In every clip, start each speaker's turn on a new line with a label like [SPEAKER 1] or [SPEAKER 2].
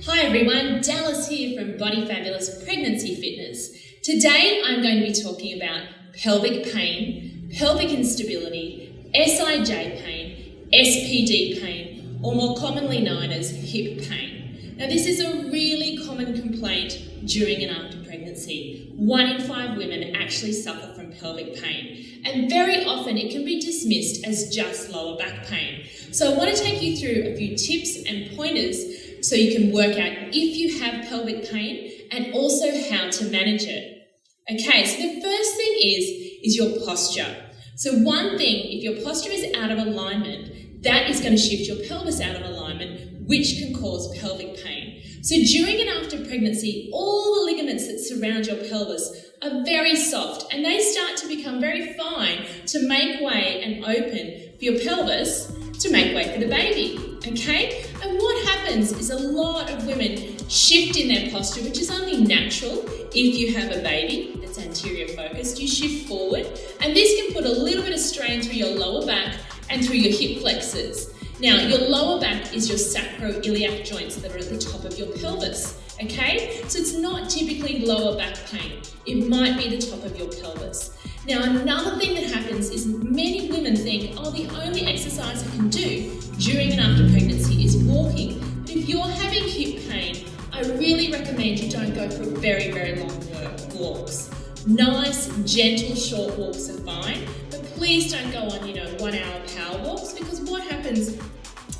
[SPEAKER 1] Hi everyone, Dallas here from Body Fabulous Pregnancy Fitness. Today I'm going to be talking about pelvic pain, pelvic instability, SIJ pain, SPD pain, or more commonly known as hip pain. Now this is a really common complaint during and after pregnancy. 1 in 5 women actually suffer from pelvic pain, and very often it can be dismissed as just lower back pain. So I want to take you through a few tips and pointers so you can work out if you have pelvic pain and also how to manage it. Okay, so the first thing is your posture. So one thing, if your posture is out of alignment, that is going to shift your pelvis out of alignment, which can cause pelvic pain. So during and after pregnancy, all the ligaments that surround your pelvis are very soft and they start to become very fine to make way and open for your pelvis to make way for the baby, okay? And what happens is a lot of women shift in their posture, which is only natural. If you have a baby that's anterior focused, you shift forward, and this can put a little bit of strain through your lower back and through your hip flexors. Now, your lower back is your sacroiliac joints that are at the top of your pelvis, okay? So it's not typically lower back pain. It might be the top of your pelvis. Now, another thing that happens is many women think, oh, the only exercise I can do during and after pregnancy is walking. But if you're having hip pain, I really recommend you don't go for very, very long walks. Nice, gentle, short walks are fine, but please don't go on, 1 hour power walks, because what happens,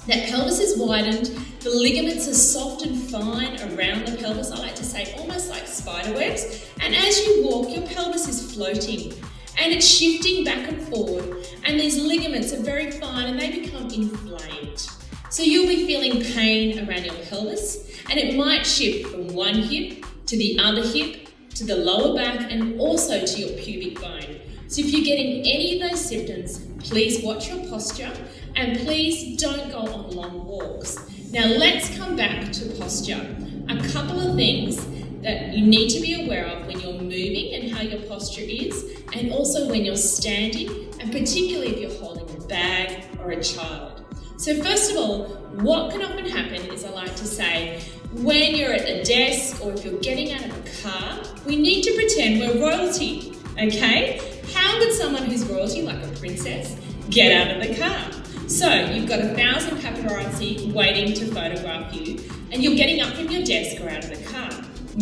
[SPEAKER 1] that pelvis is widened, the ligaments are soft and fine around the pelvis, I like to say almost like spider webs, and as you walk, your pelvis is floating and it's shifting back and forward, and these ligaments are very fine and they become inflamed. So you'll be feeling pain around your pelvis, and it might shift from one hip to the other hip, to the lower back, and also to your pubic bone. So if you're getting any of those symptoms, please watch your posture and please don't go on long walks. Now let's come back to posture. A couple of things that you need to be aware of when you're moving and how your posture is, and also when you're standing, and particularly if you're holding a bag or a child. So first of all, what can often happen is, I like to say, when you're at a desk or if you're getting out of a car, we need to pretend we're royalty, okay? How would someone who's royalty, like a princess, get out of the car? So you've got 1,000 paparazzi waiting to photograph you, and you're getting up from your desk or out of the car.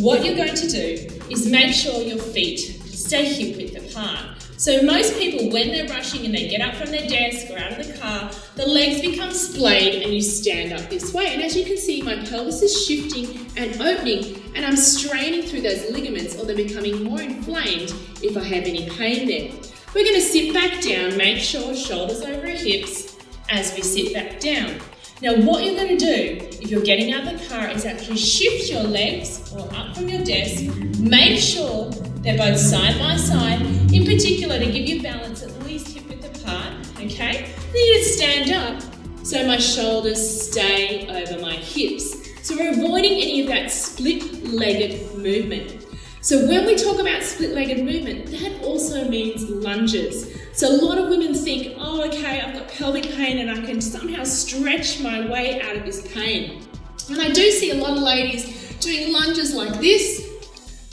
[SPEAKER 1] What you're going to do is make sure your feet stay hip width apart. So most people, when they're rushing and they get up from their desk or out of the car, the legs become splayed and you stand up this way. And as you can see, my pelvis is shifting and opening, and I'm straining through those ligaments, or they're becoming more inflamed if I have any pain there. We're going to sit back down, make sure shoulders over hips as we sit back down. Now what you're going to do, if you're getting out of the car, is actually shift your legs or up from your desk. Make sure they're both side by side, in particular to give you balance at least hip width apart, okay? Then you stand up so my shoulders stay over my hips. So we're avoiding any of that split-legged movement. So when we talk about split-legged movement, that also means lunges. So a lot of women think, oh, okay, I've got pelvic pain and I can somehow stretch my way out of this pain. And I do see a lot of ladies doing lunges like this,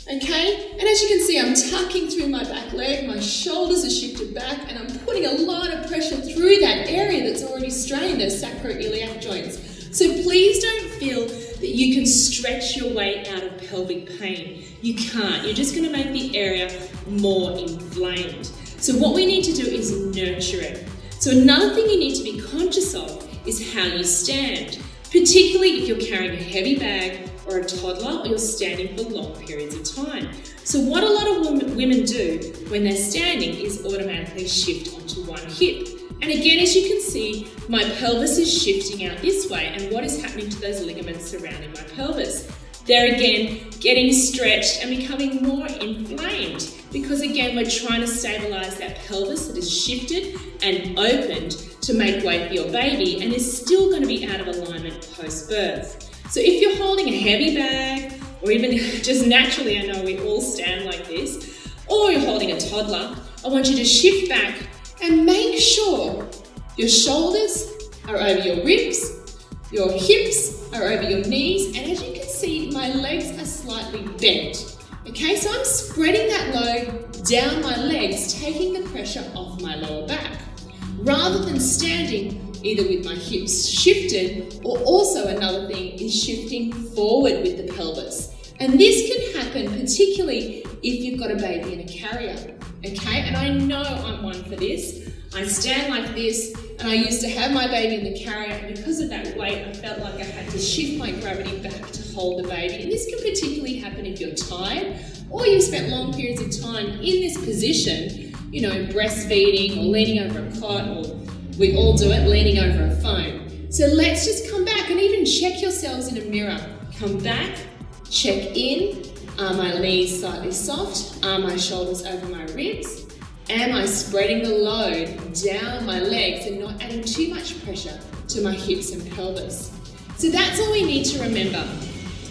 [SPEAKER 1] okay? And as you can see, I'm tucking through my back leg, my shoulders are shifted back, and I'm putting a lot of pressure through that area that's already strained, those sacroiliac joints. So please don't feel that you can stretch your way out of pelvic pain. You can't. You're just going to make the area more inflamed. So what we need to do is nurture it. So another thing you need to be conscious of is how you stand, particularly if you're carrying a heavy bag or a toddler, or you're standing for long periods of time. So what a lot of women do when they're standing is automatically shift onto one hip. And again, as you can see, my pelvis is shifting out this way, and what is happening to those ligaments surrounding my pelvis? They're again getting stretched and becoming more inflamed, because again, we're trying to stabilize that pelvis that is shifted and opened to make way for your baby and is still going to be out of alignment post-birth. So if you're holding a heavy bag, or even just naturally, I know we all stand like this, or you're holding a toddler, I want you to shift back and make sure your shoulders are over your ribs, Your hips are over your knees, and as you can see, my legs are slightly bent. Okay, so I'm spreading that load down my legs, taking the pressure off my lower back, rather than standing either with my hips shifted, or also another thing is shifting forward with the pelvis. And this can happen particularly if you've got a baby in a carrier, okay? And I know I'm one for this. I stand like this, and I used to have my baby in the carrier, and because of that weight, I felt like I had to shift my gravity back to hold the baby. And this can particularly happen if you're tired, or you've spent long periods of time in this position, you know, breastfeeding, or leaning over a cot, or we all do it, leaning over a phone. So let's just come back and even check yourselves in a mirror. Come back, check in. Are my knees slightly soft? Are my shoulders over my ribs? Am I spreading the load down my legs and not adding too much pressure to my hips and pelvis? So that's all we need to remember.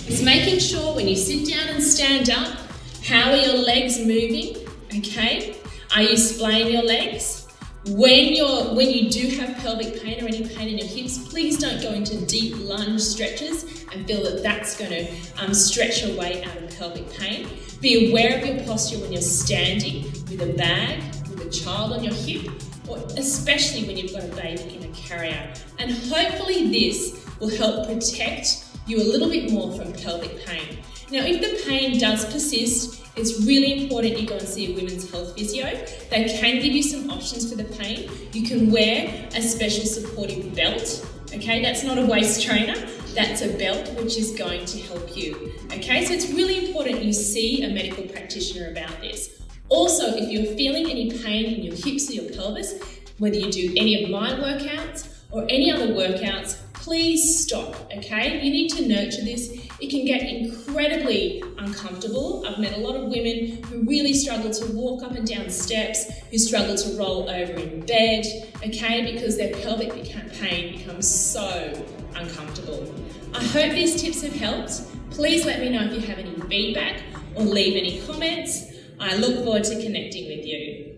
[SPEAKER 1] It's making sure when you sit down and stand up, how are your legs moving, okay? Are you splaying your legs? When you do have pelvic pain or any pain in your hips, please don't go into deep lunge stretches and feel that that's going to stretch your way out of pelvic pain. Be aware of your posture when you're standing with a bag, with a child on your hip, or especially when you've got a baby in a carrier. And hopefully this will help protect you a little bit more from pelvic pain. Now, if the pain does persist, it's really important you go and see a women's health physio. They can give you some options for the pain. You can wear a special supportive belt, okay? That's not a waist trainer, that's a belt which is going to help you, okay? So it's really important you see a medical practitioner about this. Also, if you're feeling any pain in your hips or your pelvis, whether you do any of my workouts or any other workouts, please stop, okay? You need to nurture this. It can get incredibly uncomfortable. I've met a lot of women who really struggle to walk up and down steps, who struggle to roll over in bed, okay? Because their pelvic pain becomes so uncomfortable. I hope these tips have helped. Please let me know if you have any feedback or leave any comments. I look forward to connecting with you.